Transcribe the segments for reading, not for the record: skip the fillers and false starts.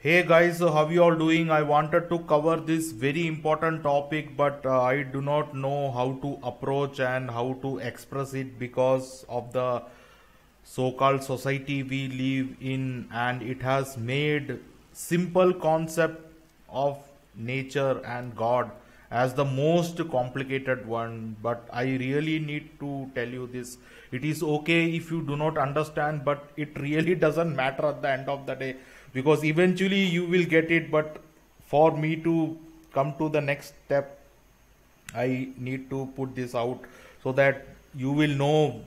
Hey guys, so how you all doing? I wanted to cover this very important topic, but I do not know how to approach and how to express it because of the so-called society we live in, and it has made simple concept of nature and God as the most complicated one. But I really need to tell you this. It is okay if you do not understand, but it really doesn't matter at the end of the day because eventually you will get it. But for me to come to the next step, I need to put this out so that you will know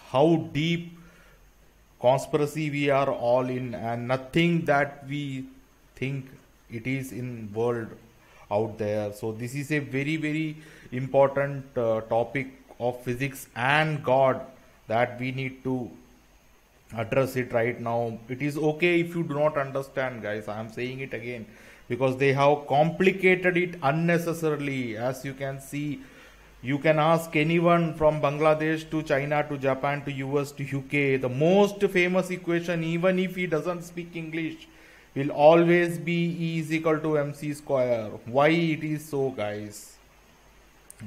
how deep conspiracy we are all in, and nothing that we think it is in world out there. So this is a very important topic of physics and God that we need to address it right now. It is okay if you do not understand, guys. I am saying it again because they have complicated it unnecessarily. As you can see, you can ask anyone from Bangladesh to China to Japan to US to UK. The most famous equation, even if he doesn't speak English, will always be E is equal to mc square. Why it is so, guys?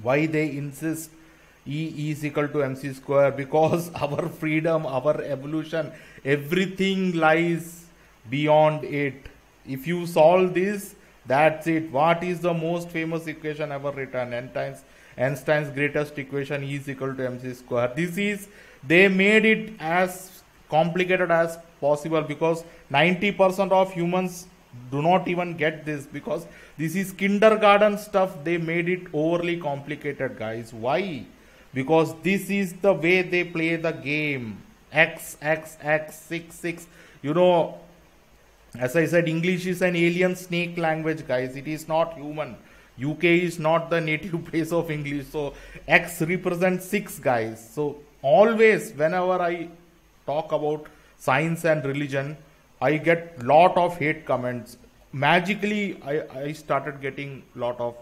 Why they insist E is equal to mc square? Because our freedom, our evolution, everything lies beyond it. If you solve this, that's it. What is the most famous equation ever written? Einstein's greatest equation, E is equal to mc square. They made it as complicated as possible because 90% of humans do not even get this, because this is kindergarten stuff. They made it overly complicated, guys. Why? Because this is the way they play the game. X 6 you know, as I said, English is an alien snake language, guys. It is not human. UK is not the native place of English. So X represents 6, guys. So always whenever I talk about science and religion, I get lot of hate comments. Magically, I started getting lot of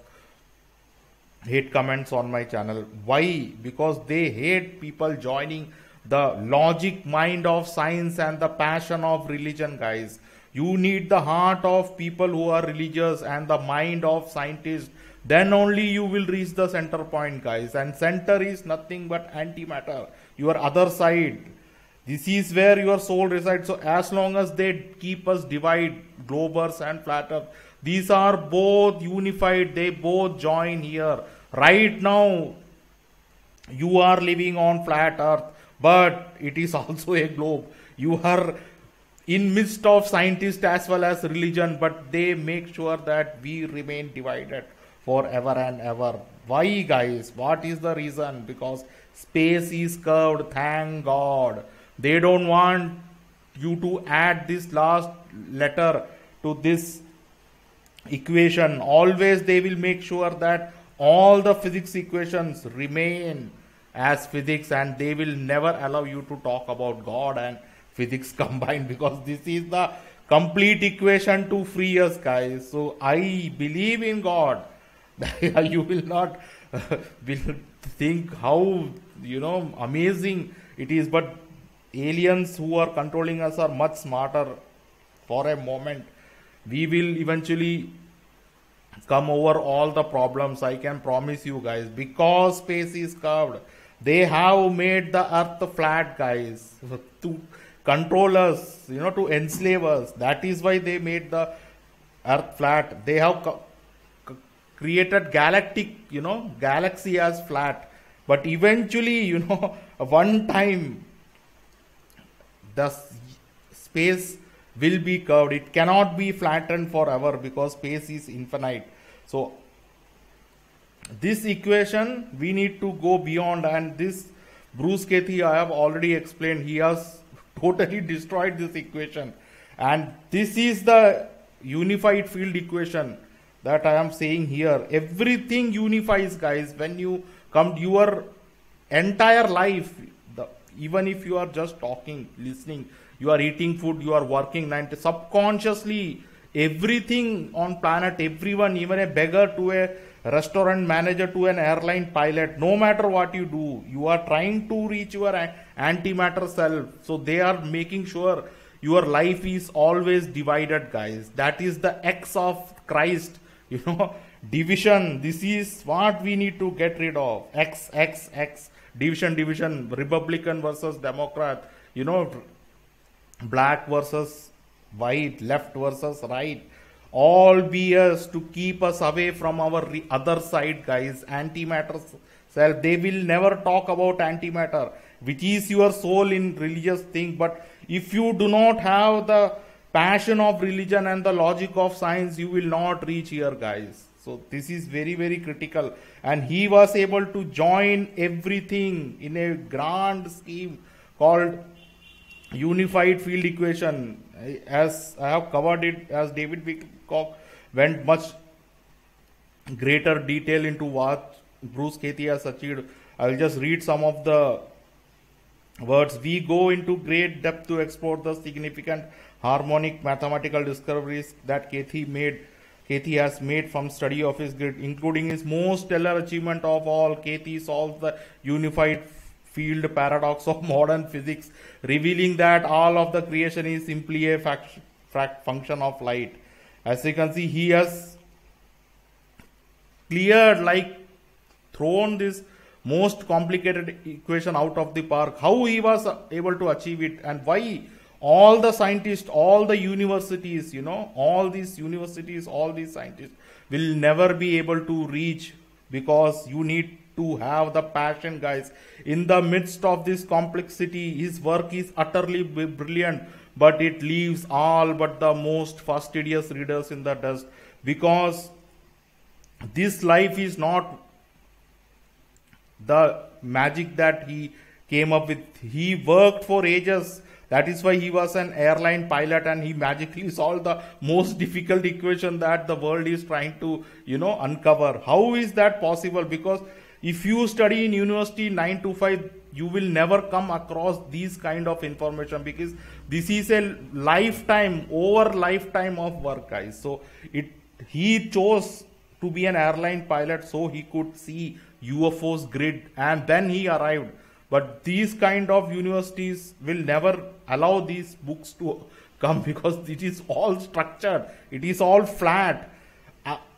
hate comments on my channel. Why? Because they hate people joining the logic mind of science and the passion of religion, guys. You need the heart of people who are religious and the mind of scientists. Then only you will reach the center point, guys. And center is nothing but antimatter, your other side. This is where your soul resides. So as long as they keep us divide, globers and flat earth, these are both unified. They both join here. Right now, you are living on flat earth, but it is also a globe. You are in midst of scientists as well as religion, but they make sure that we remain divided forever and ever. Why, guys? What is the reason? Because space is curved, thank God. They don't want you to add this last letter to this equation. Always they will make sure that all the physics equations remain as physics, and they will never allow you to talk about God and physics combined, because this is the complete equation to free us, guys. So I believe in God. You will not will think how, you know, amazing it is, but aliens who are controlling us are much smarter. For a moment, we will eventually come over all the problems, I can promise you, guys, because space is curved. They have made the earth flat, guys, to control us, you know, to enslave us. That is why they made the earth flat. They have created galactic, you know, galaxy as flat, but eventually, you know, one time the space will be curved. It cannot be flattened forever because space is infinite. So this equation we need to go beyond, and this Bruce Kethy, I have already explained, he has totally destroyed this equation, and this is the unified field equation that I am saying here. Everything unifies, guys. When you come, your entire life, even if you are just talking, listening, you are eating food, you are working 90, subconsciously everything on planet, everyone, even a beggar to a restaurant manager to an airline pilot, no matter what you do, you are trying to reach your antimatter self. So they are making sure your life is always divided, guys. That is the X of Christ, you know, division. This is what we need to get rid of. X, division, Republican versus Democrat, you know, black versus white, left versus right, all BS to keep us away from our other side, guys. Antimatter self, they will never talk about antimatter, which is your soul in religious thing. But if you do not have the passion of religion and the logic of science, you will not reach here, guys. So this is very, very critical. And he was able to join everything in a grand scheme called unified field equation. As I have covered it, as David Wilcock went much greater detail into what Bruce Katie has achieved. I'll just read some of the words. We go into great depth to explore the significant harmonic mathematical discoveries that Katie has made from study of his grid, including his most stellar achievement of all. Katie solves the unified field paradox of modern physics, revealing that all of the creation is simply a function of light. As you can see, he has cleared, like thrown this most complicated equation out of the park. How he was able to achieve it, and why all the scientists, all the universities, you know, all these universities, all these scientists will never be able to reach, because you need to have the passion, guys. In the midst of this complexity, his work is utterly brilliant, but it leaves all but the most fastidious readers in the dust, because this life is not the magic that he came up with. He worked for ages. That is why he was an airline pilot, and he magically solved the most difficult equation that the world is trying to, you know, uncover. How is that possible? Because if you study in university 9 to 5, you will never come across these kind of information, because this is a lifetime of work, guys. So he chose to be an airline pilot so he could see UFOs grid, and then he arrived. But these kind of universities will never allow these books to come, because it is all structured, it is all flat.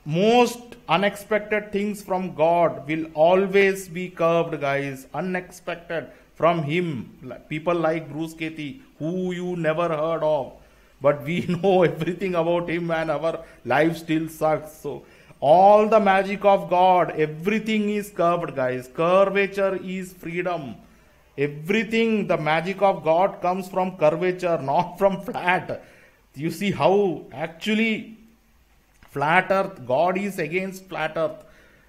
Most unexpected things from God will always be curved, guys. Unexpected from him. People like Bruce Katie, who you never heard of, but we know everything about him, and our life still sucks. So all the magic of God, everything is curved, guys. Curvature is freedom. Everything, the magic of God comes from curvature, not from flat. You see how actually flat earth, God is against flat earth,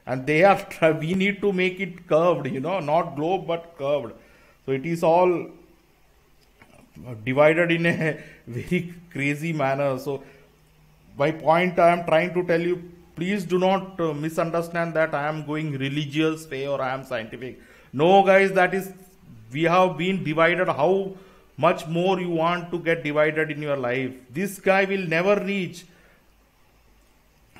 and we need to make it curved, you know, not globe but curved. So it is all divided in a very crazy manner. So my point I am trying to tell you, please do not misunderstand that I am going religious way or I am scientific. No, guys, that is, we have been divided. How much more you want to get divided in your life? This guy will never reach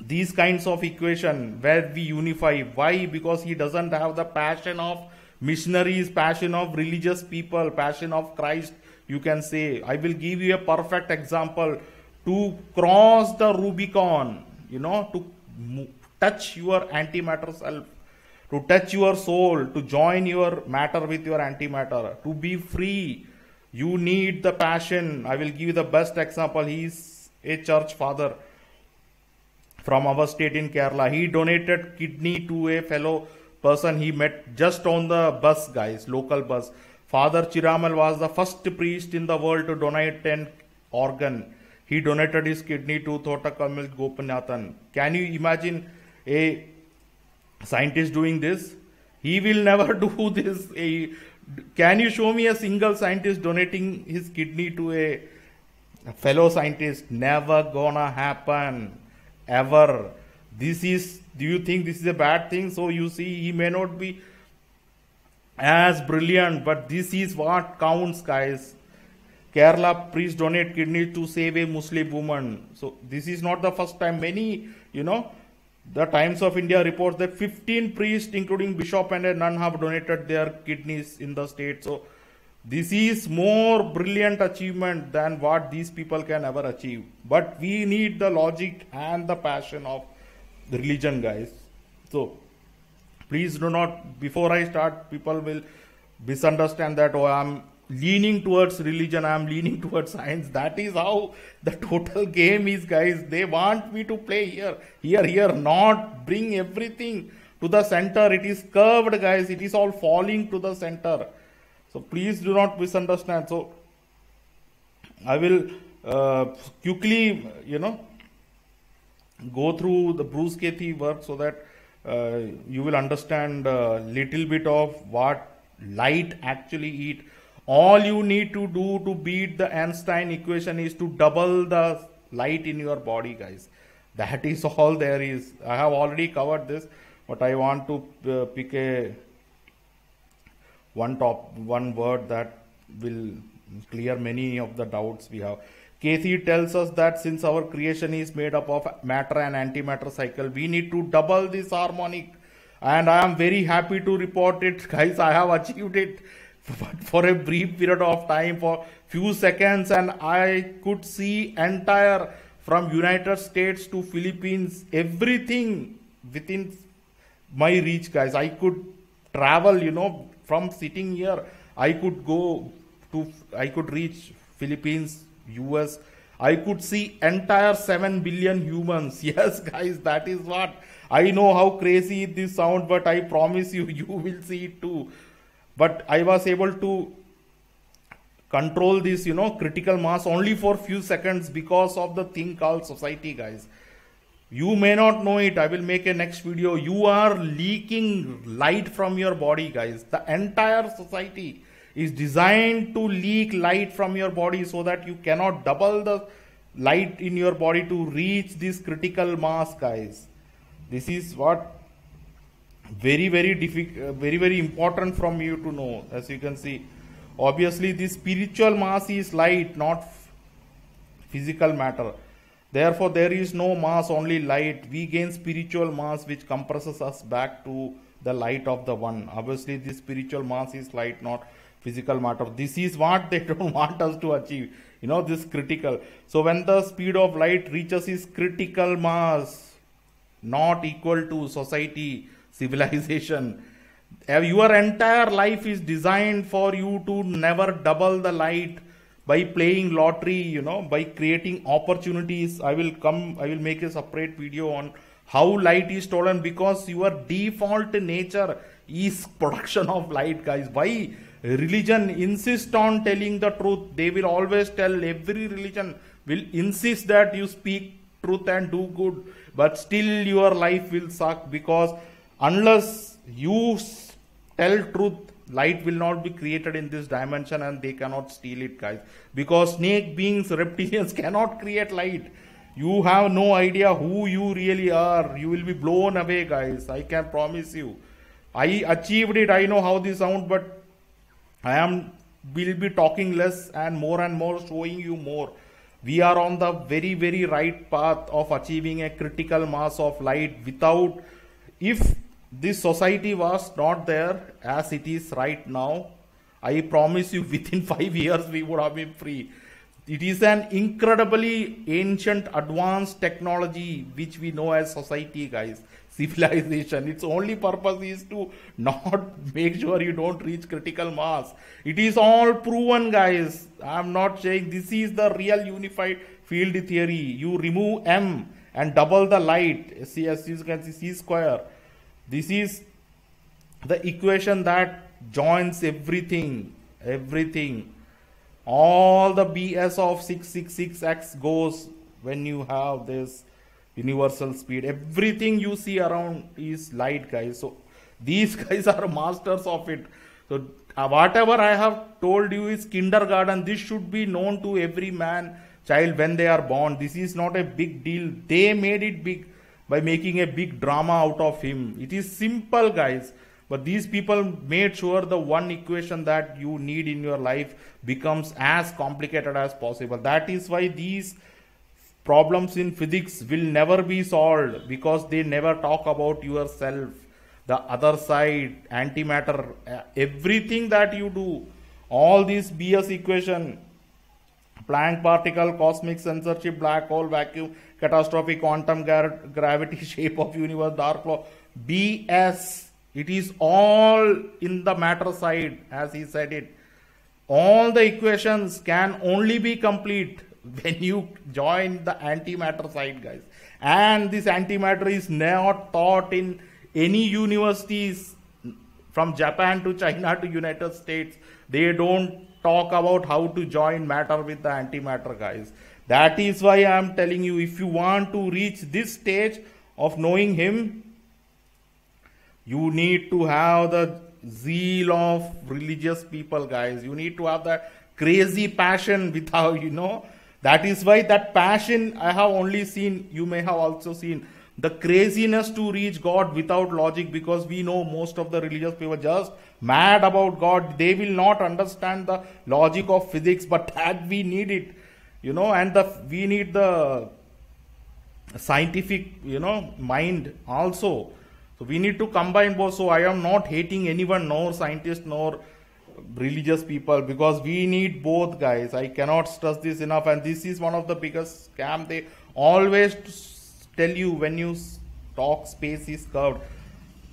these kinds of equation where we unify. Why? Because he doesn't have the passion of missionaries, passion of religious people, passion of Christ, you can say. I will give you a perfect example. To cross the Rubicon, you know, to touch your antimatter self, to touch your soul, to join your matter with your antimatter, to be free, you need the passion. I will give you the best example. He is a church father from our state in Kerala. He donated kidney to a fellow person he met just on the bus, guys, local bus. Father Chiramal was the first priest in the world to donate an organ. He donated his kidney to Thotakamil Gopinathan. Can you imagine a scientist doing this? He will never do this. Can you show me a single scientist donating his kidney to a fellow scientist? Never gonna happen. Ever. Do you think this is a bad thing? So you see, he may not be as brilliant, but this is what counts, guys. Kerala priest donate kidney to save a Muslim woman. So this is not the first time. Many, you know, the Times of India reports that 15 priests, including bishop and a nun, have donated their kidneys in the state. So This is more brilliant achievement than what these people can ever achieve. But we need the logic and the passion of the religion, guys. So please do not, before I start, people will misunderstand that, oh, I'm leaning towards religion, I'm leaning towards science. That is how the total game is, guys. They want me to play here, not bring everything to the center. It is curved, guys. It is all falling to the center. So please do not misunderstand. So I will quickly, go through the Bruce Cathy work so that you will understand a little bit of what light actually eat. All you need to do to beat the Einstein equation is to double the light in your body, guys. That is all there is. I have already covered this, but I want to pick one word that will clear many of the doubts we have. Cathy tells us that since our creation is made up of matter and antimatter cycle, we need to double this harmonic. And I am very happy to report it, guys. I have achieved it for a brief period of time, for few seconds, and I could see entire from United States to Philippines, everything within my reach, guys. I could travel, from sitting here, I could reach Philippines, US. I could see entire 7 billion humans. Yes, guys, that is what. I know how crazy this sound, but I promise you, you will see it too. But I was able to control this, critical mass only for few seconds because of the thing called society, guys. You may not know it. I will make a next video. You are leaking light from your body, guys. The entire society is designed to leak light from your body so that you cannot double the light in your body to reach this critical mass, guys. This is what very, very difficult, very important from you to know. As you can see, obviously this spiritual mass is light, not physical matter. Therefore, there is no mass, only light. We gain spiritual mass which compresses us back to the light of the one. Obviously, this spiritual mass is light, not physical matter. This is what they don't want us to achieve. This critical. So when the speed of light reaches its critical mass, not equal to society, civilization, your entire life is designed for you to never double the light by playing lottery, by creating opportunities. I will make a separate video on how light is stolen, because your default nature is production of light, guys. Why religion insists on telling the truth? They will always tell, every religion will insist that you speak truth and do good, but still your life will suck, because unless you tell truth, light will not be created in this dimension, and they cannot steal it, guys. Because snake beings, reptilians cannot create light. You have no idea who you really are. You will be blown away, guys. I can promise you. I achieved it. I know how this sounds, but will be talking less and more, showing you more. We are on the very, very right path of achieving a critical mass of light. Without, if this society was not there as it is right now, I promise you within 5 years we would have been free. It is an incredibly ancient advanced technology which we know as society, guys. Civilization. Its only purpose is to not make sure you don't reach critical mass. It is all proven, guys. I am not saying this is the real unified field theory. You remove M and double the light. See, as you can see, C square. This is the equation that joins everything. All the BS of 666x goes when you have this universal speed. Everything you see around is light, guys. So these guys are masters of it. So whatever I have told you is kindergarten. This should be known to every child when they are born. This is not a big deal. They made it big by making a big drama out of him. It is simple, guys. But these people made sure the one equation that you need in your life becomes as complicated as possible. That is why these problems in physics will never be solved, because they never talk about yourself, the other side, antimatter, everything that you do. All these BS equation, Planck particle, cosmic censorship, black hole, vacuum, catastrophe, quantum gravity, shape of universe, dark law, BS. It is all in the matter side, as he said it. All the equations can only be complete when you join the antimatter side, guys. And this antimatter is not taught in any universities from Japan to China to United States. They don't talk about how to join matter with the antimatter, guys. That is why I am telling you, if you want to reach this stage of knowing him, you need to have the zeal of religious people, guys. You need to have that crazy passion without, that is why that passion I have only seen, you may have also seen, the craziness to reach God without logic, because we know most of the religious people just mad about God. They will not understand the logic of physics, but that we need it, and we need the scientific, mind also. So we need to combine both. So I am not hating anyone, nor scientists, nor religious people, because we need both, guys. I cannot stress this enough. And this is one of the biggest scam. They always tell you when you talk space is curved,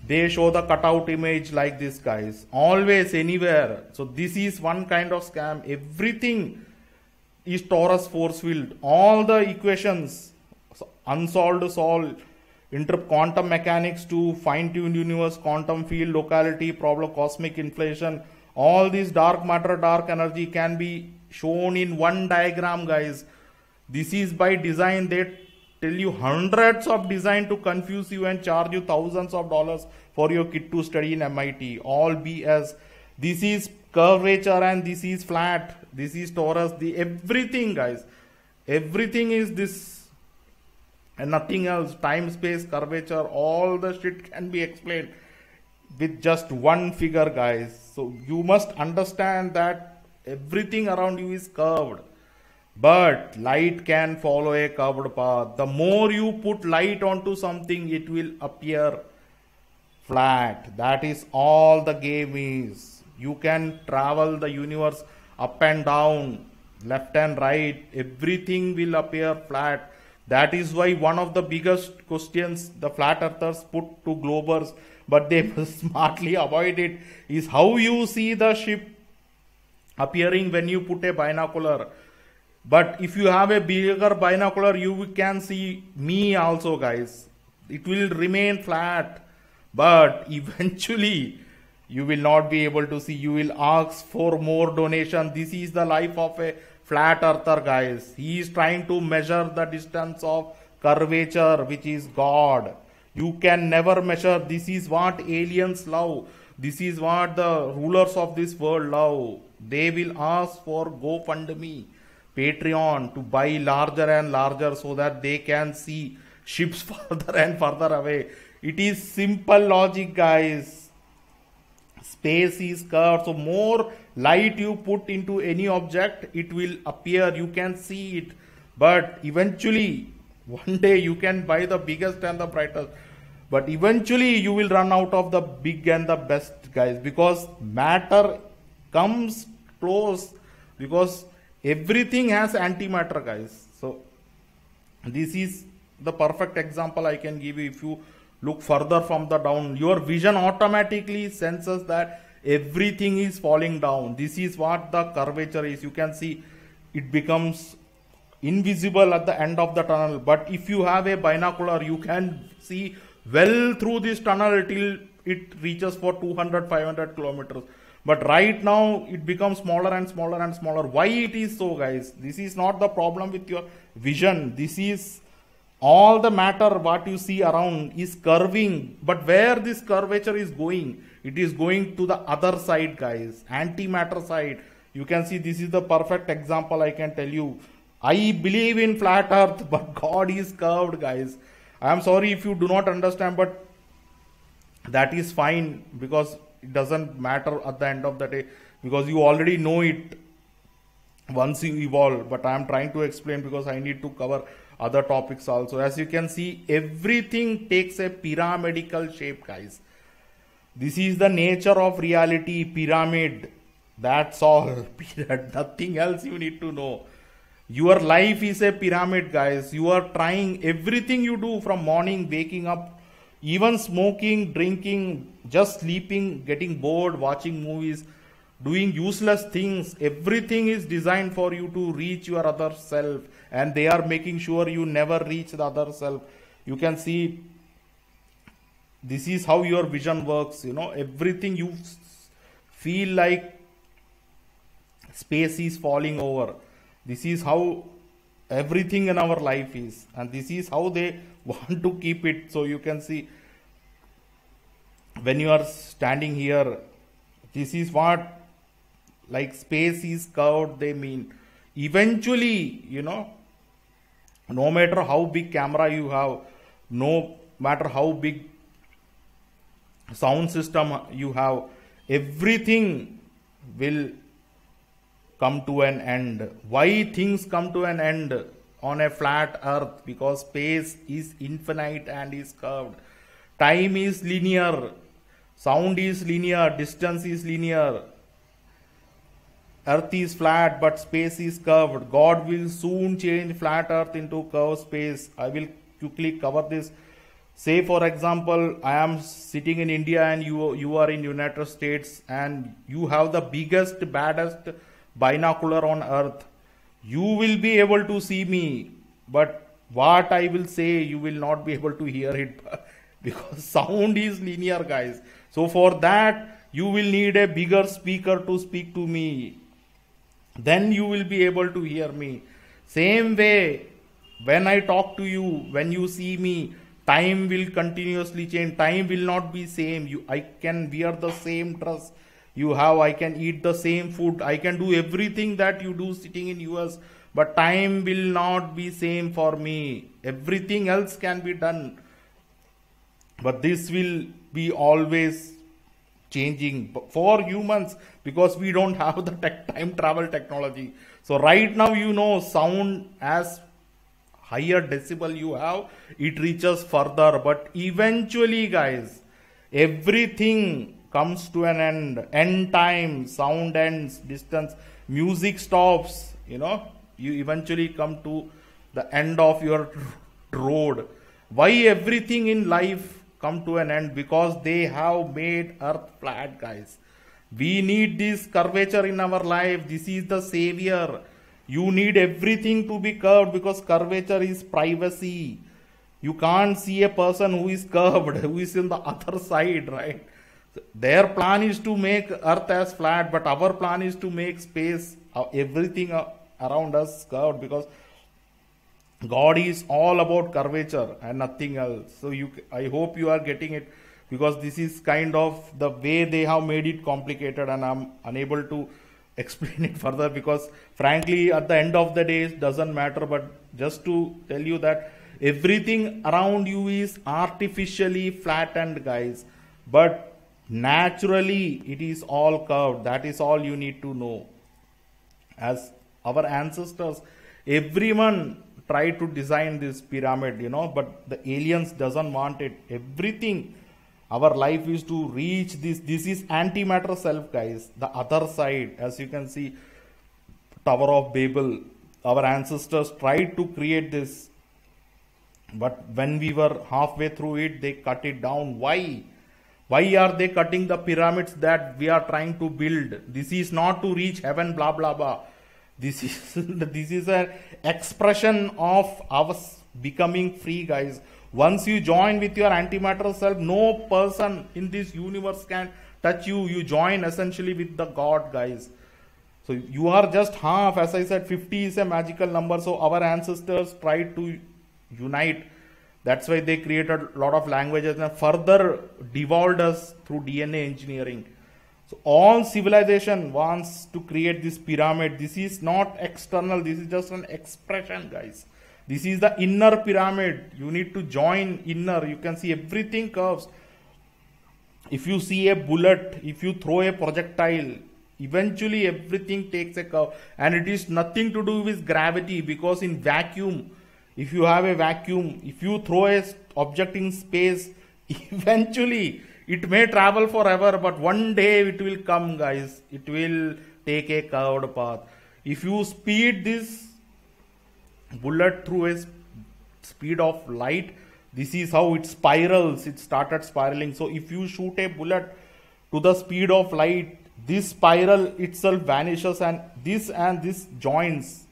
they show the cutout image like this, guys. Always, anywhere. So this is one kind of scam. Everything is torus force field. All the equations, unsolved, solved. Quantum mechanics to fine-tuned universe, quantum field, locality, problem, cosmic inflation, all this dark matter, dark energy can be shown in one diagram, guys. This is by design. They tell you hundreds of design to confuse you and charge you thousands of dollars for your kid to study in MIT. All BS. This is curvature and this is flat. This is torus. Everything, guys. Everything is this. And nothing else. Time, space, curvature, all the shit can be explained with just one figure, guys. So you must understand that everything around you is curved. But light can follow a curved path. The more you put light onto something, it will appear flat. That is all the game is. You can travel the universe up and down, left and right. Everything will appear flat. That is why one of the biggest questions the flat earthers put to globers, but they smartly avoid it, is how you see the ship appearing when you put a binocular. But if you have a bigger binocular, you can see me also, guys. It will remain flat, but eventually you will not be able to see. You will ask for more donation. This is the life of a flat earther, guys. He is trying to measure the distance of curvature, which is God. You can never measure. This is what aliens love. This is what the rulers of this world love. They will ask for GoFundMe, Patreon, to buy larger and larger so that they can see ships further and further away. It is simple logic, guys. Space is curved, so more light you put into any object, it will appear, you can see it. But eventually, one day you can buy the biggest and the brightest, but eventually you will run out of the big and the best, guys, because matter comes close, because everything has antimatter, guys. So this is the perfect example I can give you. If you look further from the down, your vision automatically senses that everything is falling down. This is what the curvature is. You can see it becomes invisible at the end of the tunnel. But if you have a binocular, you can see well through this tunnel till it reaches for 200, 500 kilometers. But right now it becomes smaller and smaller and smaller. Why it is so, guys? This is not the problem with your vision. This is all the matter what you see around is curving. But where this curvature is going, it is going to the other side, guys. Antimatter side. You can see this is the perfect example I can tell you. I believe in flat earth, but God is curved, guys. I am sorry if you do not understand, but that is fine, because it doesn't matter at the end of the day, because you already know it once you evolve. But I am trying to explain because I need to cover other topics also. As you can see, everything takes a pyramidical shape, guys. This is the nature of reality, pyramid. That's all. Period. Nothing else you need to know. Your life is a pyramid, guys. You are trying everything you do from morning, waking up, even smoking, drinking, just sleeping, getting bored, watching movies, doing useless things. Everything is designed for you to reach your other self, and they are making sure you never reach the other self. You can see this is how your vision works. Everything you feel like space is falling over. This is how everything in our life is, and this is how they want to keep it. So you can see when you are standing here, this is what like space is curved, they mean. Eventually, no matter how big camera you have, no matter how big sound system you have, everything will come to an end. Why things come to an end on a flat earth? Because space is infinite and is curved. Time is linear, sound is linear, distance is linear. Earth is flat, but space is curved. God will soon change flat earth into curved space. I will quickly cover this. Say for example, I am sitting in India and you are in United States, and you have the biggest, baddest binocular on earth. You will be able to see me, but what I will say, you will not be able to hear it because sound is linear, guys. So for that, you will need a bigger speaker to speak to me. Then you will be able to hear me. Same way, when I talk to you, when you see me, time will continuously change. Time will not be same. I can wear the same dress you have. I can eat the same food. I can do everything that you do sitting in US. But time will not be same for me. Everything else can be done. But this will be always changing for humans, because we don't have the time travel technology. So right now, sound, as higher decibel you have, it reaches further. But eventually, guys, everything comes to an end. End time, sound ends, distance, music stops. You eventually come to the end of your road. Why everything in life come to an end? Because they have made earth flat, guys. We need this curvature in our life. This is the savior. You need everything to be curved, because curvature is privacy. You can't see a person who is curved, who is in the other side, right? Their plan is to make earth as flat, but our plan is to make space, everything around us curved, because God is all about curvature and nothing else. So I hope you are getting it, because this is kind of the way they have made it complicated, and I'm unable to explain it further, because frankly at the end of the day it doesn't matter. But just to tell you that everything around you is artificially flattened, guys, but naturally it is all curved. That is all you need to know. As our ancestors, everyone tried to design this pyramid, but the aliens doesn't want it. Everything, our life is to reach this. This is antimatter self, guys. The other side, as you can see, Tower of Babel, our ancestors tried to create this, but when we were halfway through it, they cut it down. Why are they cutting the pyramids that we are trying to build? This is not to reach heaven, blah blah blah. This is an expression of us becoming free, guys. Once you join with your antimatter self, no person in this universe can touch you. You join essentially with the God, guys. So you are just half. As I said, 50 is a magical number. So our ancestors tried to unite. That's why they created a lot of languages and further devolved us through DNA engineering. So all civilization wants to create this pyramid. This is not external. This is just an expression, guys. This is the inner pyramid. You need to join inner. You can see everything curves. If you see a bullet, if you throw a projectile, eventually everything takes a curve. And it is nothing to do with gravity, because in vacuum, if you have a vacuum, if you throw a object in space, eventually It may travel forever, but one day it will come, guys. It will take a curved path. If you speed this bullet through a speed of light, this is how it spirals. It started spiraling. So if you shoot a bullet to the speed of light, this spiral itself vanishes, and this joins,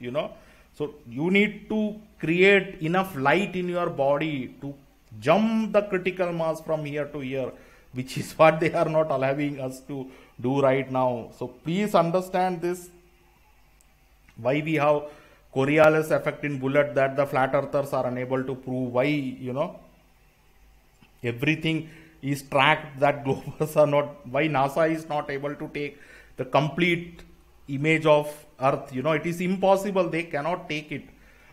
So you need to create enough light in your body to jump the critical mass from here to here, which is what they are not allowing us to do right now. So please understand this, why we have Coriolis effect in bullet, that the flat earthers are unable to prove, why everything is tracked, that globers are not, why NASA is not able to take the complete image of earth. It is impossible, they cannot take it.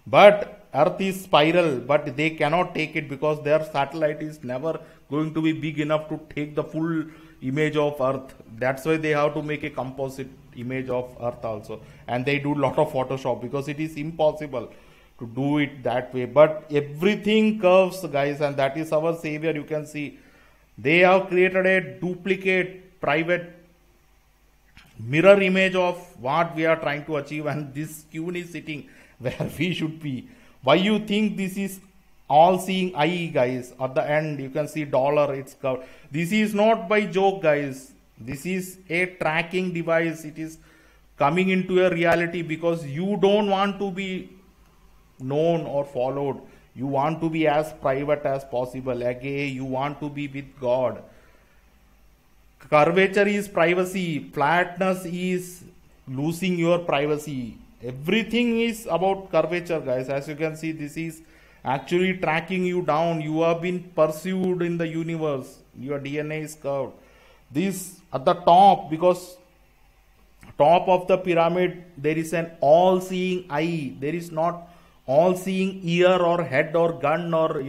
But earth is spiral, but they cannot take it because their satellite is never going to be big enough to take the full image of earth. That's why they have to make a composite image of earth also, and they do a lot of Photoshop because it is impossible to do it that way. But everything curves, guys, and that is our savior. You can see they have created a duplicate private mirror image of what we are trying to achieve, and this Queen is sitting where we should be. Why you think this is all seeing eye, guys? At the end you can see dollar, it's covered. This is not by joke, guys. This is a tracking device. It is coming into a reality because you don't want to be known or followed. You want to be as private as possible. Again, you want to be with God. Curvature is privacy. Flatness is losing your privacy. Everything is about curvature, guys. As you can see, this is actually tracking you down. You have been pursued in the universe. Your DNA is curved. This at the top, because top of the pyramid there is an all-seeing eye. There is not all-seeing ear or head or gun or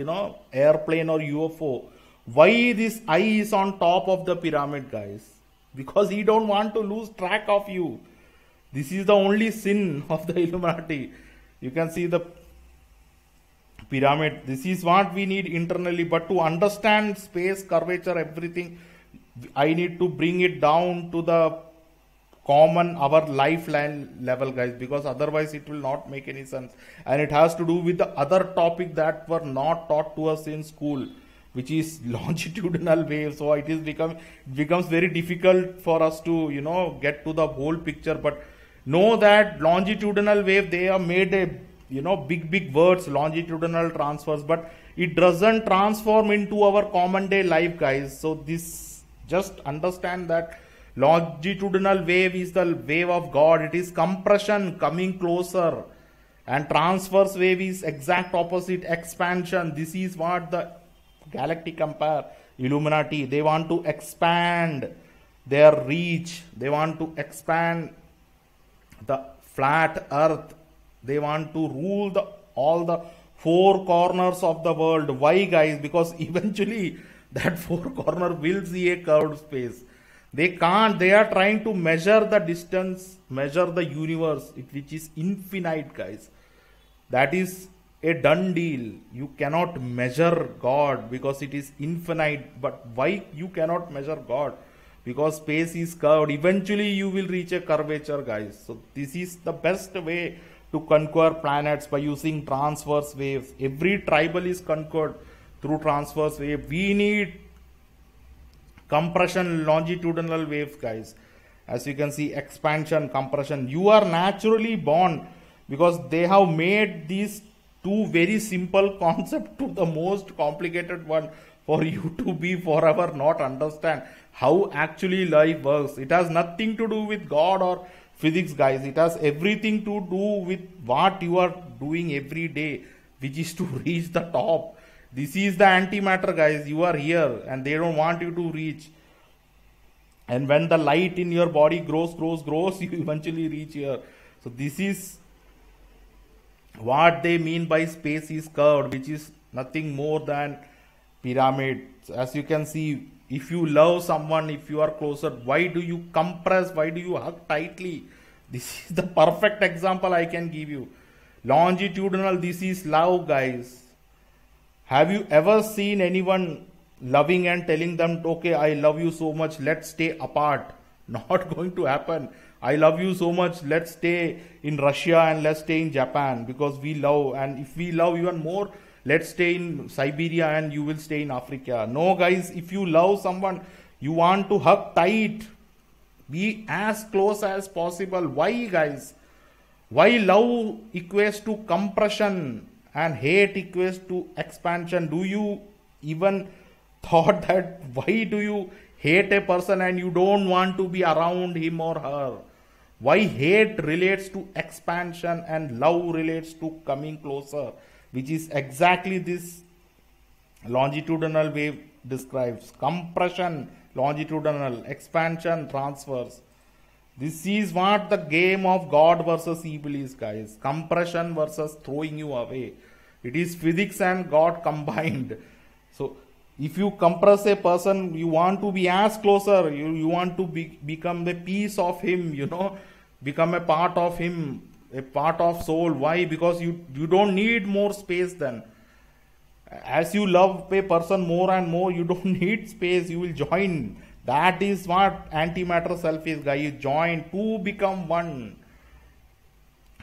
airplane or UFO. Why this eye is on top of the pyramid, guys? Because he don't want to lose track of you. This is the only sin of the Illuminati. You can see the pyramid. This is what we need internally. But to understand space, curvature, everything, I need to bring it down to the common, our lifeline level, guys, because otherwise it will not make any sense. And it has to do with the other topic that were not taught to us in school, which is longitudinal waves. So it becomes very difficult for us to get to the whole picture. But know that longitudinal wave, they have made a big words, longitudinal transfers, but it doesn't transform into our common day life, guys. So this, just understand that longitudinal wave is the wave of God. It is compression coming closer, and transverse wave is exact opposite, expansion. This is what the Galactic Empire, Illuminati, they want to expand their reach. They want to expand the flat earth. They want to rule all the four corners of the world. Why, guys? Because eventually that four corner will see a curved space. They can't. They are trying to measure the distance, measure the universe, which is infinite, guys. That is a done deal. You cannot measure God because it is infinite. But why you cannot measure God? Because space is curved. Eventually you will reach a curvature, guys. So this is the best way to conquer planets, by using transverse waves. Every tribal is conquered through transverse wave. We need compression, longitudinal waves, guys. As you can see, expansion, compression. You are naturally born, because they have made these two very simple concepts to the most complicated one for you to be forever not understand how actually life works. It has nothing to do with God or physics, guys. It has everything to do with what you are doing every day, which is to reach the top. This is the antimatter, guys. You are here and they don't want you to reach. And when the light in your body grows, you eventually reach here. So this is what they mean by space is curved, which is nothing more than pyramid. As you can see, if you love someone, if you are closer, why do you compress? Why do you hug tightly? This is the perfect example I can give you. Longitudinal, this is love, guys. Have you ever seen anyone loving and telling them, okay, I love you so much, let's stay apart. Not going to happen. I love you so much, let's stay in Russia and let's stay in Japan because we love, and if we love even more, let's stay in Siberia and you will stay in Africa. No, guys, if you love someone, you want to hug tight, be as close as possible. Why, guys? Why love equates to compression and hate equates to expansion? Do you even thought that why do you hate a person and you don't want to be around him or her? Why hate relates to expansion and love relates to coming closer, which is exactly this longitudinal wave describes. Compression, longitudinal, expansion, transverse. This is what the game of God versus evil is, guys. Compression versus throwing you away. It is physics and God combined. So, if you compress a person, you want to be as closer. You want to become a piece of him, become a part of him, a part of soul. Why? Because you don't need more space then. As you love a person more and more, you don't need space. You will join. That is what antimatter self is, guys. You join to become one.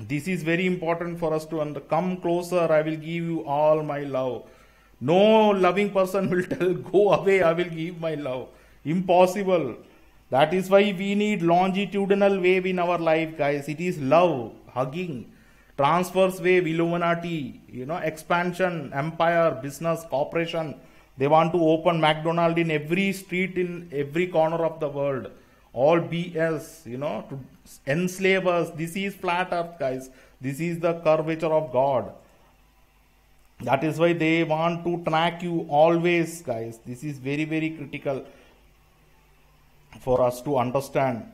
This is very important for us to come closer. I will give you all my love. No loving person will tell, go away, I will give my love. Impossible. That is why we need longitudinal wave in our life, guys. It is love, hugging, transverse wave, Illuminati, expansion, empire, business, corporation. They want to open McDonald's in every street, in every corner of the world. All BS, to enslave us. This is flat earth, guys. This is the curvature of God. That is why they want to track you always, guys. This is very, very critical for us to understand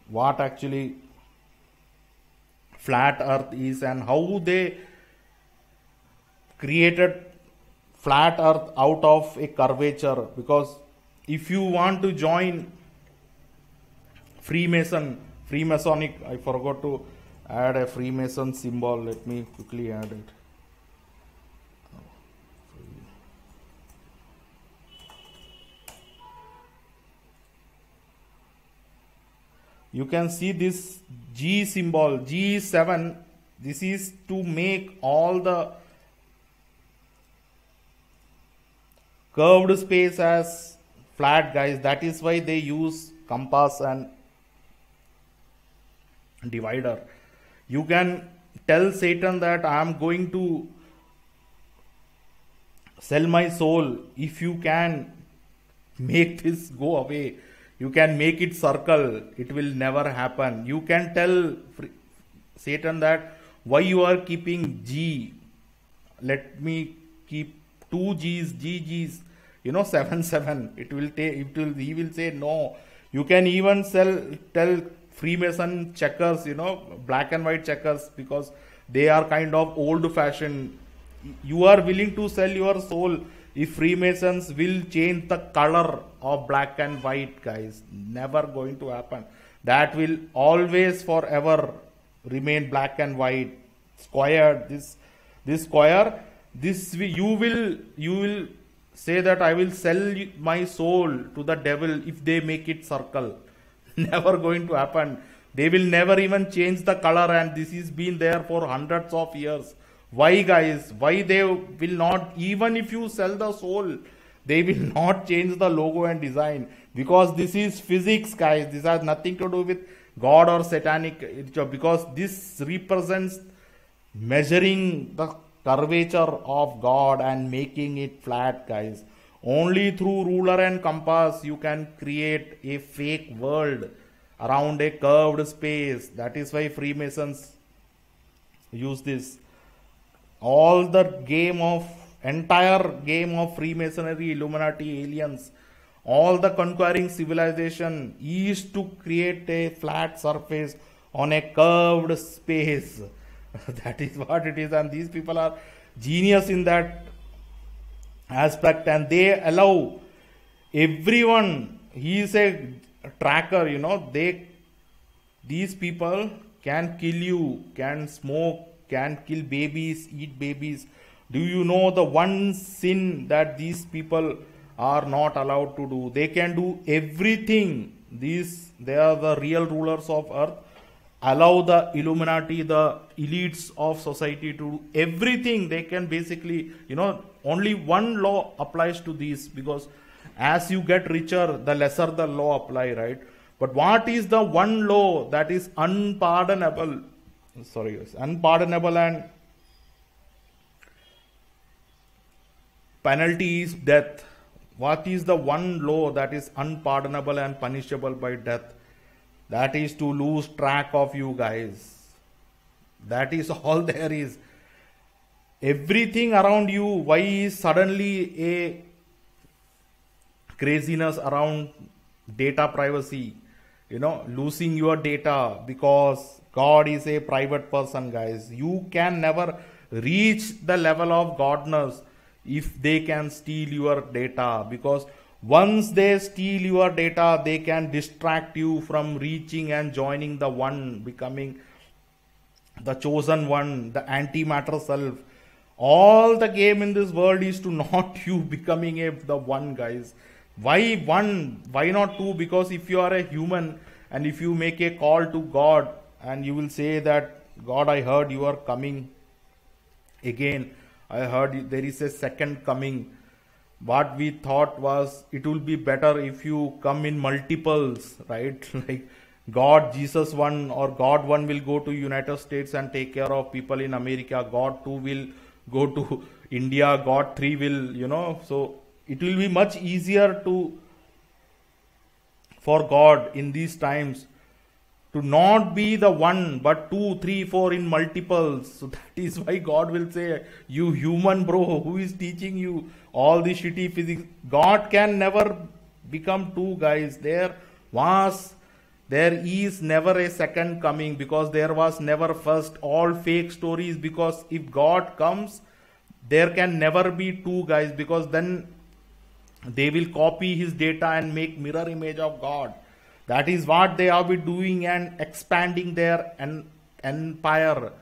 what actually flat earth is and how they created flat earth out of a curvature. Because if you want to join Freemasonic, I forgot to add a Freemason symbol. Let me quickly add it. You can see this G symbol, G7. This is to make all the curved space as flat, guys. That is why they use compass and divider. You can tell Satan that I am going to sell my soul. If you can make this go away, you can make it circle, it will never happen. You can tell Satan that why you are keeping G. Let me keep 2 G's, GG's, 7, 7. He will say no. You can even tell Freemason checkers, black and white checkers, because they are kind of old fashioned. You are willing to sell your soul if Freemasons will change the color of black and white, guys. Never going to happen. That will always forever remain black and white. Square, this square, you will say that I will sell my soul to the devil if they make it circle. Never going to happen. They will never even change the color, and this has been there for hundreds of years. Why, guys? Why they will not, even if you sell the soul, they will not change the logo and design? Because this is physics, guys. This has nothing to do with God or satanic. Because this represents measuring the curvature of God and making it flat, guys. Only through ruler and compass you can create a fake world around a curved space. That is why Freemasons use this. All the entire game of Freemasonry, Illuminati, aliens, all the conquering civilization is to create a flat surface on a curved space. That is what it is, and these people are genius in that aspect, and they allow everyone. He is a tracker, these people can kill you, can smoke, can kill babies, eat babies. Do you know the one sin that these people are not allowed to do. They can do everything. They are the real rulers of earth. Allow the Illuminati, the elites of society to do everything. They can basically, only one law applies to these, because as you get richer, the lesser the law apply, right? But what is the one law that is unpardonable? Unpardonable, and penalty is death. What is the one law that is unpardonable and punishable by death? That is to lose track of you guys. That is all there is. Everything around you, why is suddenly a craziness around data privacy? Losing your data, because God is a private person, guys. You can never reach the level of godness if they can steal your data, because once they steal your data, they can distract you from reaching and joining the one, becoming the chosen one, the antimatter self. All the game in this world is to not you becoming the one, guys. Why one? Why not two? Because if you are a human and if you make a call to God and you will say that, God, I heard you are coming again. I heard there is a second coming. What we thought was it will be better if you come in multiples, right? Like God, Jesus one, or God one will go to United States and take care of people in America. God two will go to India. God three will, so it will be much easier for God in these times to not be the one, but 2, 3, 4 in multiples. So that is why God will say, you human bro, who is teaching you all the shitty physics? God can never become two, guys. There is never a second coming, because there was never first. All fake stories, because if God comes, there can never be two, guys, because then they will copy his data and make mirror image of God. That is what they have been doing and expanding their empire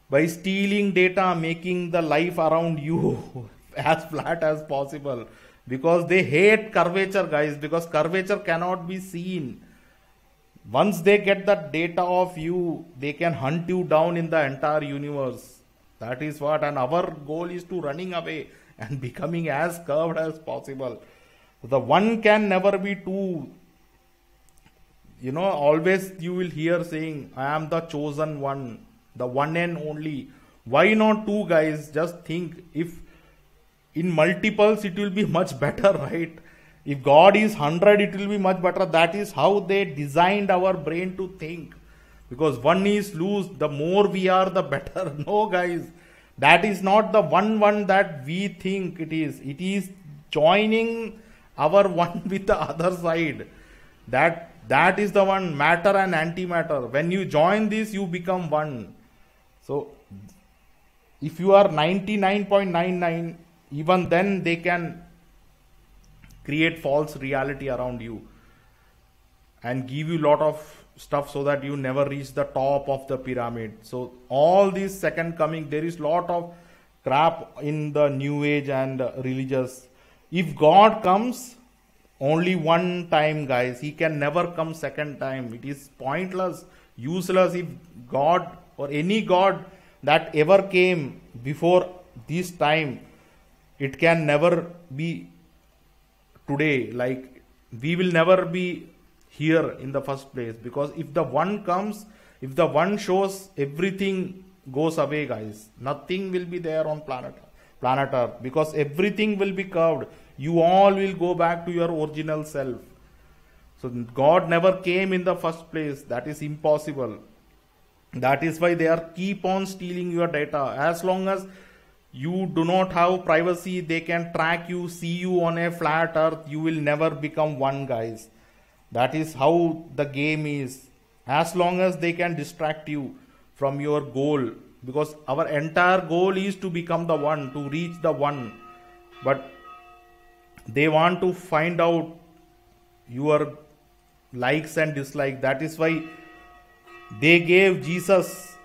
by stealing data, making the life around you as flat as possible, because they hate curvature, guys, because curvature cannot be seen. Once they get the data of you, they can hunt you down in the entire universe. That is what, and our goal is to running away and becoming as curved as possible. The one can never be two. Always you will hear saying, I am the chosen one, the one and only. Why not two, guys? Just think, if in multiples it will be much better, right? If God is 100, it will be much better. That is how they designed our brain to think. Because one is loose, the more we are, the better. No, guys. That is not the one that we think it is. It is joining our one with the other side. That is the one, matter and antimatter. When you join this, you become one. So, if you are 99.99, even then they can create false reality around you and give you lot of stuff so that you never reach the top of the pyramid. So all this second coming, there is lot of crap in the new age and religious. If God comes only one time, guys, he can never come second time. It is pointless, useless. If God or any God that ever came before this time, it can never be today. Like, we will never be here in the first place, because if the one comes, if the one shows, everything goes away, guys. Nothing will be there on planet Earth, because everything will be curved. You all will go back to your original self. So God never came in the first place. That is impossible. That is why they are keep on stealing your data. As long as you do not have privacy, they can track you, see you on a flat earth. You will never become one, guys. That is how the game is. As long as they can distract you from your goal, because our entire goal is to become the one, to reach the one. But they want to find out your likes and dislikes. That is why they gave Jesus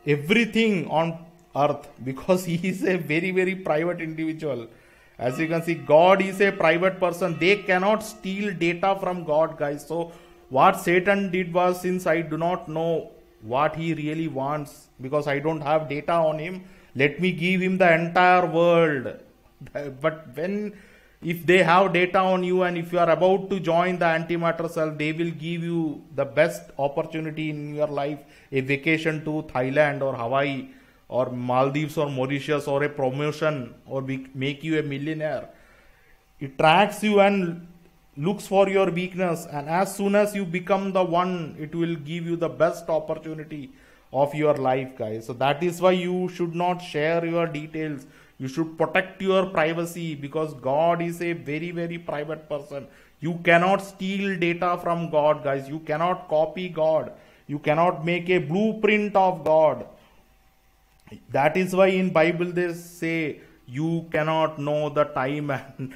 everything on earth, because he is a very, very private individual. As you can see, God is a private person. They cannot steal data from God, guys. So what Satan did was, since I do not know what he really wants, because I don't have data on him, let me give him the entire world. But if they have data on you, and if you are about to join the antimatter cell, they will give you the best opportunity in your life, a vacation to Thailand or Hawaii or Maldives or Mauritius, or a promotion, or make you a millionaire. It tracks you and looks for your weakness, and as soon as you become the one, it will give you the best opportunity of your life, guys. So that is why you should not share your details. You should protect your privacy, because God is a very, very private person. You cannot steal data from God, guys. You cannot copy God. You cannot make a blueprint of God. That is why in Bible they say you cannot know the time and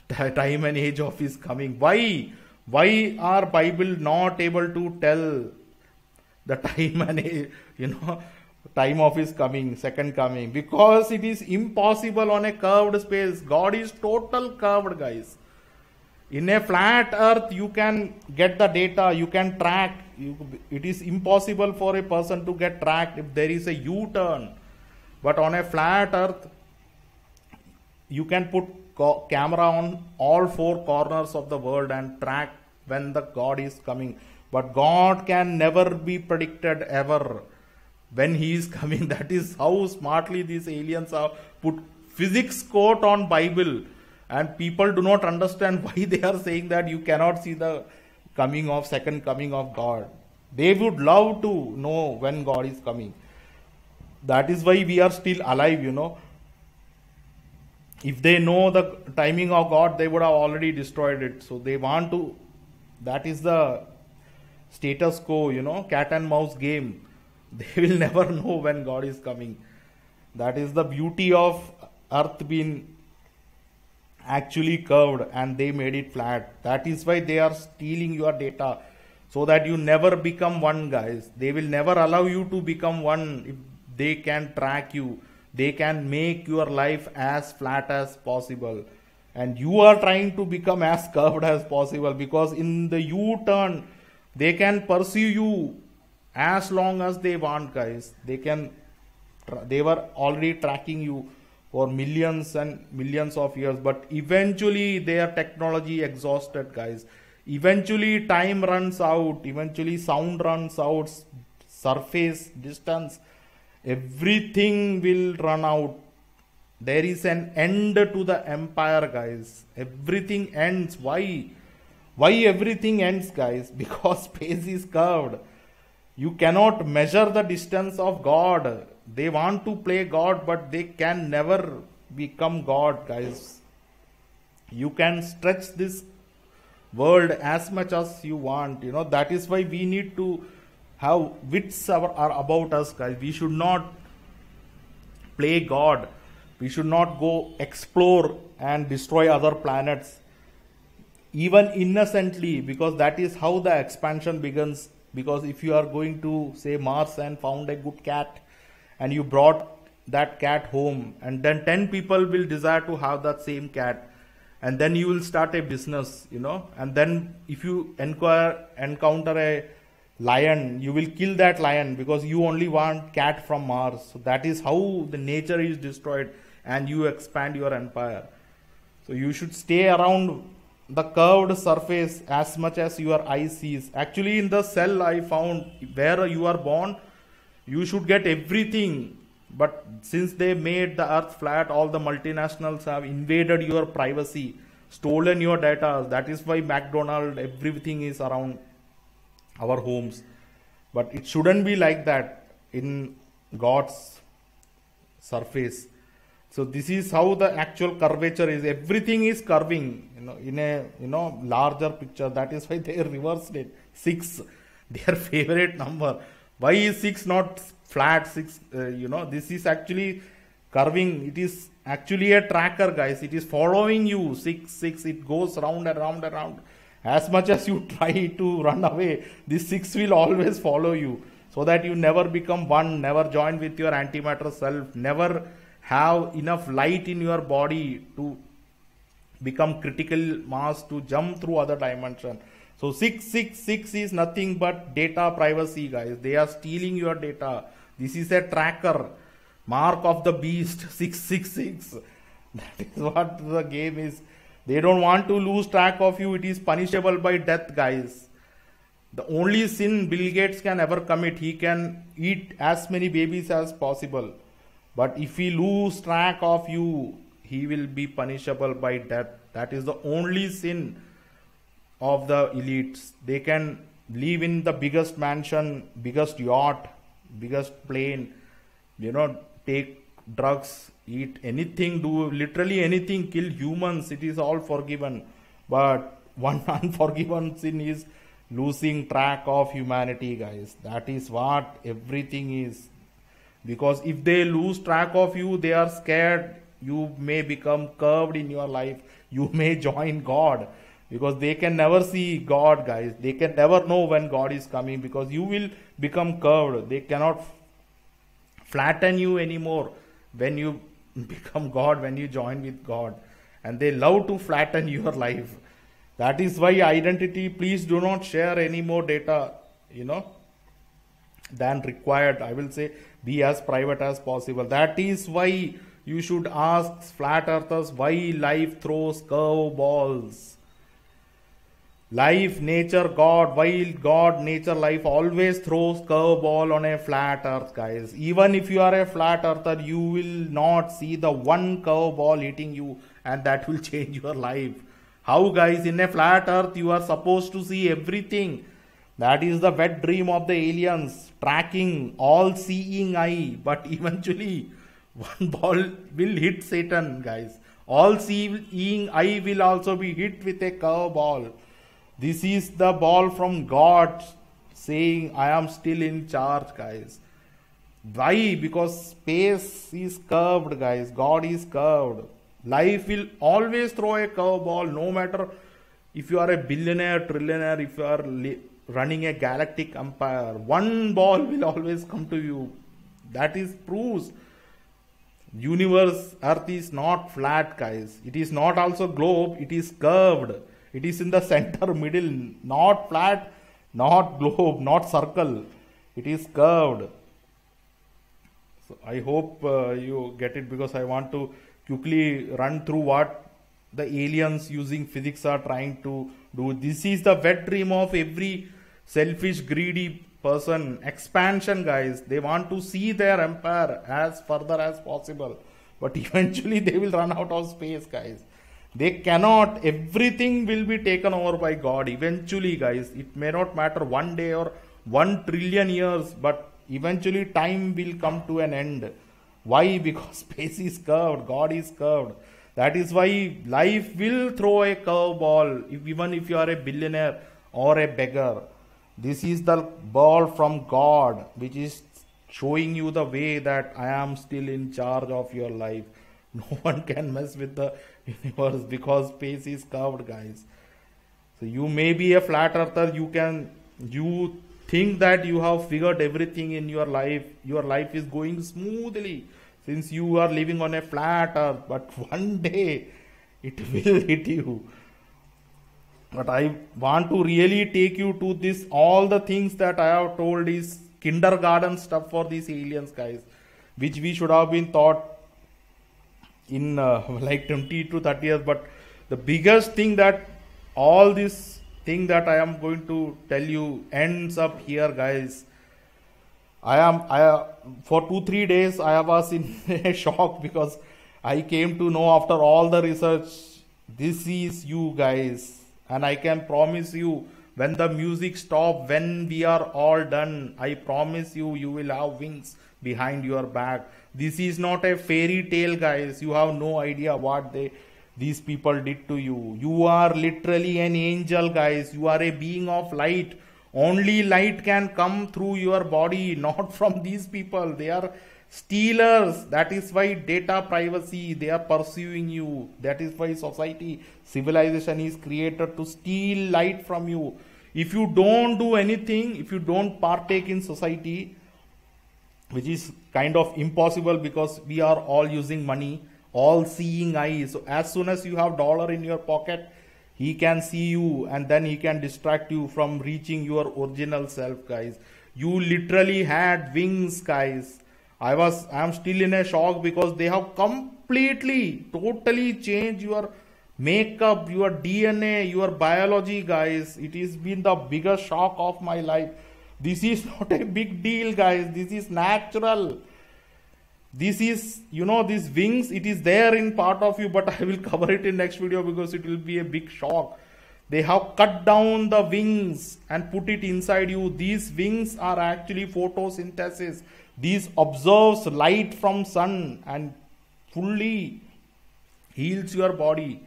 time and age of his coming. Why are Bible not able to tell the time and age, time of his coming, second coming? Because it is impossible on a curved space. God is total curved, guys. In a flat earth, you can get the data, you can track. It is impossible for a person to get tracked if there is a U-turn. But on a flat earth, you can put camera on all four corners of the world and track when the God is coming. But God can never be predicted ever when he is coming. That is how smartly these aliens have put physics quote on Bible. And people do not understand why they are saying that you cannot see the second coming of God. They would love to know when God is coming. That is why we are still alive, If they know the timing of God, they would have already destroyed it. So they want to, that is the status quo, cat and mouse game. They will never know when God is coming. That is the beauty of earth being actually curved, and they made it flat. That is why they are stealing your data, so that you never become one, guys. They will never allow you to become one. If they can track you, they can make your life as flat as possible, and you are trying to become as curved as possible, because in the U-turn they can pursue you as long as they want, guys. They were already tracking you for millions and millions of years, but eventually their technology exhausted, guys. Eventually time runs out, eventually sound runs out, surface, distance, everything will run out. There is an end to the empire, guys. Everything ends. Why everything ends, guys? Because space is curved. You cannot measure the distance of God. They want to play God, but they can never become God, guys. You can stretch this world as much as you want. That is why we need to have wits are about us, guys. We should not play God. We should not go explore and destroy other planets, even innocently, because that is how the expansion begins. Because if you are going to, say, Mars and found a good cat, and you brought that cat home, and then 10 people will desire to have that same cat, and then you will start a business, and then if you encounter a lion, you will kill that lion because you only want cat from Mars. So that is how the nature is destroyed, and you expand your empire. So you should stay around the curved surface as much as your eye sees. Actually, in the cell I found, where you are born, you should get everything. But since they made the earth flat, all the multinationals have invaded your privacy, stolen your data. That is why McDonald's, everything is around our homes. But it shouldn't be like that in God's surface. So this is how the actual curvature is. Everything is curving, in a larger picture. That is why they reversed it. 6, their favorite number. Why is 6 not flat? 6, this is actually curving. It is actually a tracker, guys. It is following you. 6, it goes round and round and round. As much as you try to run away, this 6 will always follow you, so that you never become one, never join with your antimatter self, never have enough light in your body to become critical mass to jump through other dimension. So 666 is nothing but data privacy, guys. They are stealing your data. This is a tracker, mark of the beast. 666. That is what the game is. They don't want to lose track of you. It is punishable by death, guys. The only sin Bill Gates can ever commit, he can eat as many babies as possible. But if he lose track of you, he will be punishable by death. That is the only sin of the elites. They can live in the biggest mansion, biggest yacht, biggest plane, take drugs, eat anything, do literally anything, kill humans. It is all forgiven. But one unforgiven sin is losing track of humanity, guys. That is what everything is. Because if they lose track of you, they are scared. You may become curved in your life. You may join God. Because they can never see God, guys. They can never know when God is coming, because you will become curved. They cannot flatten you anymore when you become God, when you join with God. And they love to flatten your life. That is why identity, please do not share any more data, than required. I will say be as private as possible. That is why you should ask flat earthers why life throws curve balls. Life, nature, God, while God, nature, life always throws curveball on a flat earth, guys. Even if you are a flat earther, you will not see the one curveball hitting you, and that will change your life. How, guys? In a flat earth, you are supposed to see everything. That is the wet dream of the aliens, tracking, all-seeing eye. But eventually, one ball will hit Satan, guys. All-seeing eye will also be hit with a curveball. This is the ball from God saying, I am still in charge, guys. Why? Because space is curved, guys. God is curved. Life will always throw a curveball, no matter if you are a billionaire, trillionaire, if you are running a galactic empire. One ball will always come to you. That is proves. Universe, Earth is not flat, guys. It is not also globe. It is curved. It is in the center, middle, not flat, not globe, not circle. It is curved. So I hope you get it, because I want to quickly run through what the aliens using physics are trying to do. This is the wet dream of every selfish, greedy person. Expansion, guys. They want to see their empire as further as possible. But eventually they will run out of space, guys. They cannot. Everything will be taken over by God eventually, guys. It may not matter 1 day or 1 trillion years, but eventually time will come to an end. Why? Because space is curved. God is curved. That is why life will throw a curveball, even if you are a billionaire or a beggar. This is the ball from God, which is showing you the way that I am still in charge of your life. No one can mess with the universe, because space is curved, guys. So you may be a flat earther. You think that you have figured everything in your life. Your life is going smoothly since you are living on a flat earth. But one day it will hit you. But I want to really take you to this. All the things that I have told is kindergarten stuff for these aliens, guys, which we should have been taught in like 20 to 30 years. But the biggest thing that all this thing that I am going to tell you ends up here, guys. For 2-3 days I was in a shock, because I came to know after all the research, this is you, guys. And I can promise you, when the music stops, when we are all done, I promise you, you will have wings behind your back. This is not a fairy tale, guys. You have no idea what these people did to you. You are literally an angel, guys. You are a being of light. Only light can come through your body, not from these people. They are stealers. That is why data privacy, they are pursuing you. That is why society, civilization is created to steal light from you. If you don't do anything, if you don't partake in society, which is kind of impossible because we are all using money, all seeing eyes. So as soon as you have dollar in your pocket, he can see you and then he can distract you from reaching your original self, guys. You literally had wings, guys. I'm still in a shock because they have completely, totally changed your makeup, your DNA, your biology, guys. It has been the biggest shock of my life. This is not a big deal, guys. This is natural. This is, these wings, it is there in part of you, but I will cover it in next video because it will be a big shock. They have cut down the wings and put it inside you. These wings are actually photosynthesis. These absorbs light from sun and fully heals your body.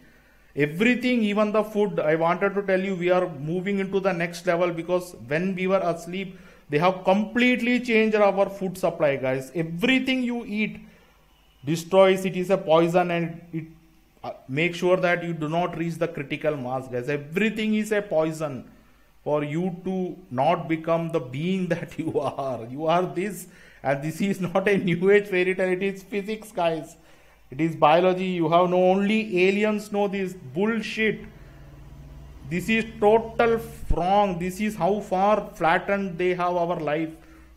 Everything, even the food, I wanted to tell you, we are moving into the next level because when we were asleep, they have completely changed our food supply, guys. Everything you eat destroys, it is a poison, and it make sure that you do not reach the critical mass, guys. Everything is a poison for you to not become the being that you are. You are this, and this is not a new age fairy tale, it is physics, guys. It is biology. You have no, only aliens know this bullshit. This is total wrong. This is how far flattened they have our life.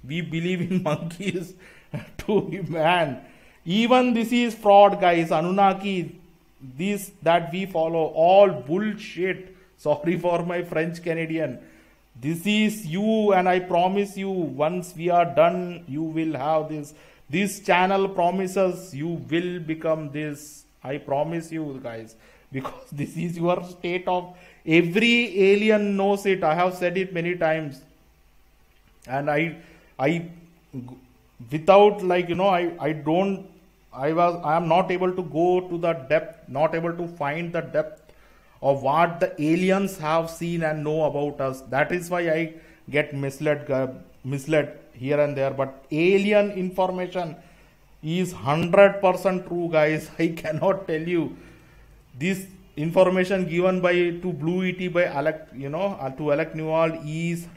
We believe in monkeys to man. Even this is fraud, guys. Anunnaki, this that we follow, all bullshit. Sorry for my French Canadian. This is you, and I promise you, once we are done, you will have this. This channel promises you will become this. I promise you, guys, because this is your state of. Every alien knows it. I have said it many times, and I, without I am not able to go to the depth, not able to find the depth of what the aliens have seen and know about us. That is why I get misled here and there. But alien information is 100% true, guys. I cannot tell you this information given to Blue ET by Alec, to Alec Newald is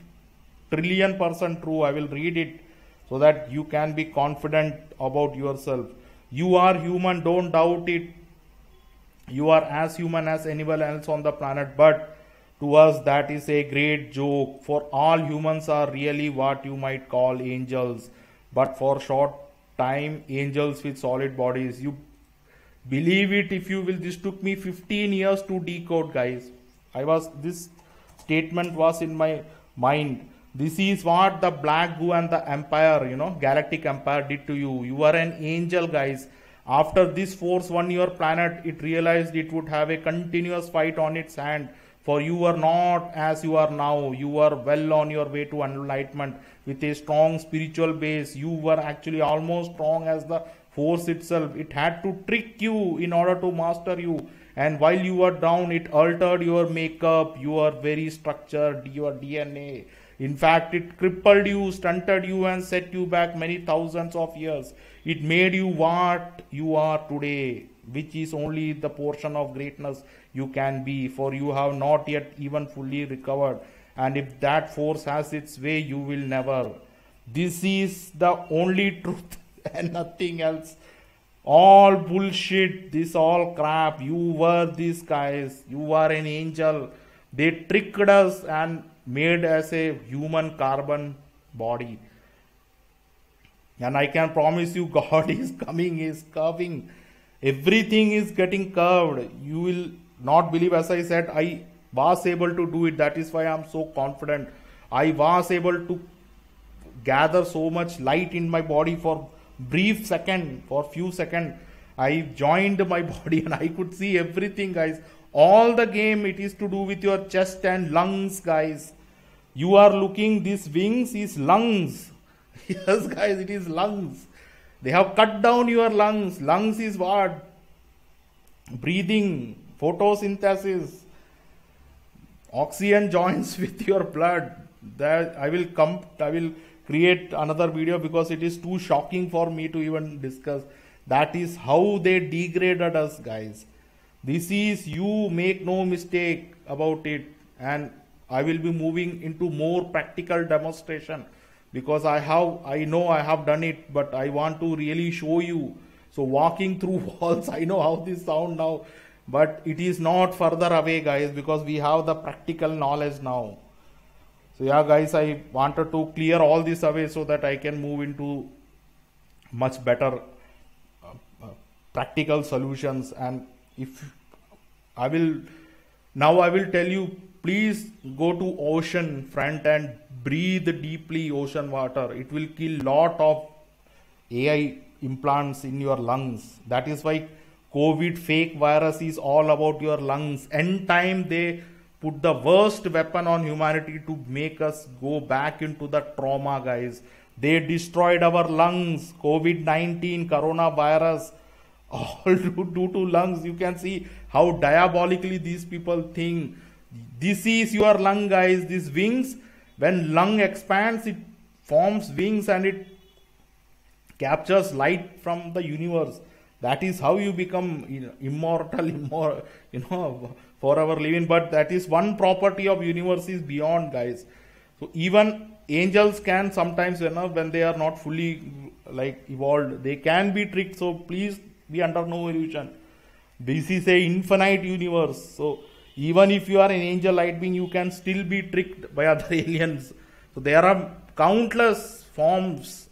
trillion% true. I will read it so that you can be confident about yourself. You are human, don't doubt it. You are as human as anyone else on the planet, but to us that is a great joke. For all humans are really what you might call angels, but for short time, angels with solid bodies. You believe it if you will. This took me 15 years to decode, guys. This statement was in my mind. This is what the Black Goo and the Empire, Galactic Empire did to you. You are an angel, guys. After this force won your planet, it realized it would have a continuous fight on its hand. For you were not as you are now. You were well on your way to enlightenment with a strong spiritual base. You were actually almost strong as the force itself. It had to trick you in order to master you. And while you were down, it altered your makeup, your very structure, your DNA. In fact, it crippled you, stunted you, and set you back many thousands of years. It made you what you are today, which is only the portion of greatness you can be, for you have not yet even fully recovered. And if that force has its way, you will never. This is the only truth and nothing else. All bullshit, this all crap. You were these guys. You were an angel. They tricked us and made us a human carbon body. And I can promise you, God is coming, is curving. Everything is getting curved. You will not believe, as I said, I was able to do it. That is why I am so confident. I was able to gather so much light in my body for brief second, for few seconds. I joined my body and I could see everything, guys. All the game, it is to do with your chest and lungs, guys. You are looking, these wings is lungs. Yes, guys, it is lungs. They have cut down your lungs. Lungs is what? Breathing, photosynthesis. Oxygen joins with your blood. That I will create another video because it is too shocking for me to even discuss. That is how they degraded us, guys. This is, you make no mistake about it. And I will be moving into more practical demonstration. because I know I have done it, but I want to really show you. So walking through walls, I know how this sound now, but it is not further away, guys, because we have the practical knowledge now. So yeah, guys, I wanted to clear all this away so that I can move into much better practical solutions. And if I will now, I will tell you, please go to ocean front and breathe deeply ocean water. It will kill lot of AI implants in your lungs. That is why COVID fake virus is all about your lungs. End time they put the worst weapon on humanity to make us go back into the trauma, guys. They destroyed our lungs. COVID-19, coronavirus, all due to lungs. You can see how diabolically these people think. This is your lung, guys. These wings, when lung expands, it forms wings and it captures light from the universe. That is how you become immortal, forever living. But that is one property of universe is beyond, guys. So even angels can sometimes, when they are not fully evolved, they can be tricked. So please be under no illusion. This is a infinite universe. So even if you are an angel light being, you can still be tricked by other aliens. So there are countless forms.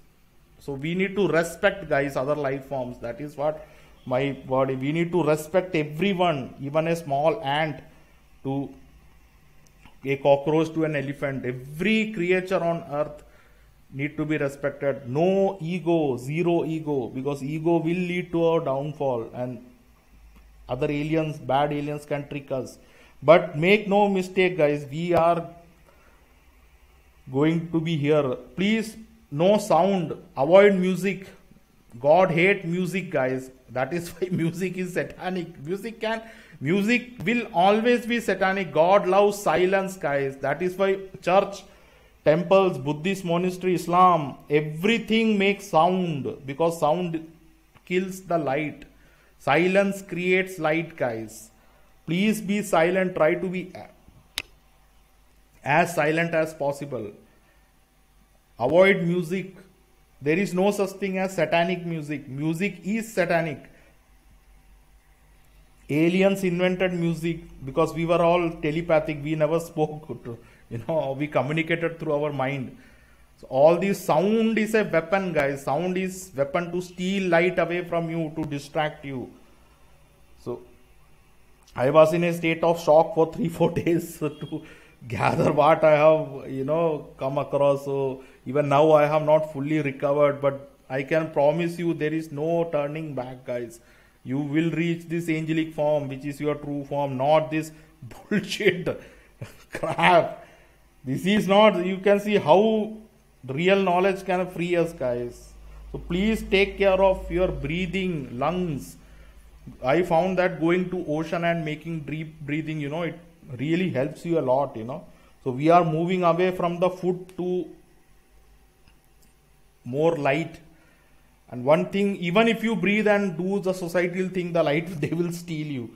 So we need to respect, guys, other life forms. That is what my body. We need to respect everyone, even a small ant to a cockroach to an elephant. Every creature on earth need to be respected. No ego, zero ego, because ego will lead to our downfall, and other aliens, bad aliens can trick us. But make no mistake, guys, we are going to be here. Please, no sound, avoid music. God hate music, guys. That is why music is satanic. Music will always be satanic. God loves silence, guys. That is why church, temples, Buddhist monastery, Islam, everything makes sound, because sound kills the light. Silence creates light, guys. Please be silent. Try to be as silent as possible. Avoid music. There is no such thing as satanic music. Music is satanic. Aliens invented music because we were all telepathic. We never spoke. We communicated through our mind. So all this sound is a weapon, guys. Sound is weapon to steal light away from you, to distract you. So I was in a state of shock for 3-4 days to gather what I have, come across. So even now I have not fully recovered, but I can promise you there is no turning back, guys. You will reach this angelic form, which is your true form, not this bullshit crap. This is not, you can see how real knowledge can free us, guys. So please take care of your breathing, lungs. I found that going to ocean and making deep breathing, it really helps you a lot, So we are moving away from the food to more light. And one thing, even if you breathe and do the societal thing, the light, they will steal you.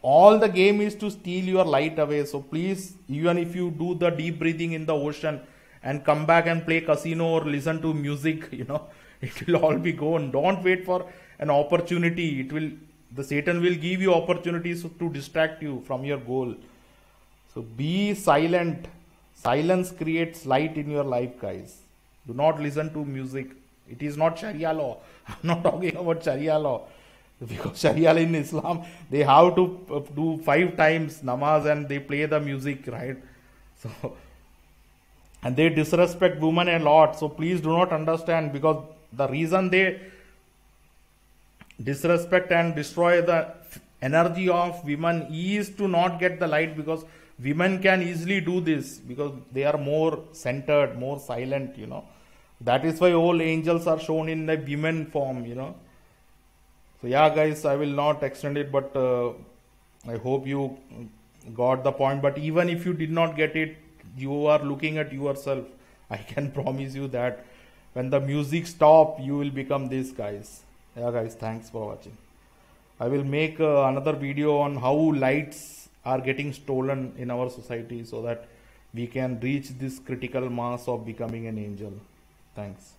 All the game is to steal your light away. So please, even if you do the deep breathing in the ocean and come back and play casino or listen to music, it will all be gone. Don't wait for an opportunity. The Satan will give you opportunities to distract you from your goal. So be silent. Silence creates light in your life, guys. Do not listen to music. It is not Sharia law. I'm not talking about Sharia law. Because Sharia in Islam, they have to do 5 times namaz and they play the music, right? So, and they disrespect women a lot. So please do not understand, because the reason they disrespect and destroy the energy of women is to not get the light, because women can easily do this because they are more centered, more silent, That is why all angels are shown in the women form, So yeah, guys, I will not extend it, but I hope you got the point. But even if you did not get it, you are looking at yourself. I can promise you that when the music stops, you will become this, guys. Yeah, guys, thanks for watching. I will make another video on how lights are getting stolen in our society, so that we can reach this critical mass of becoming an angel. Thanks.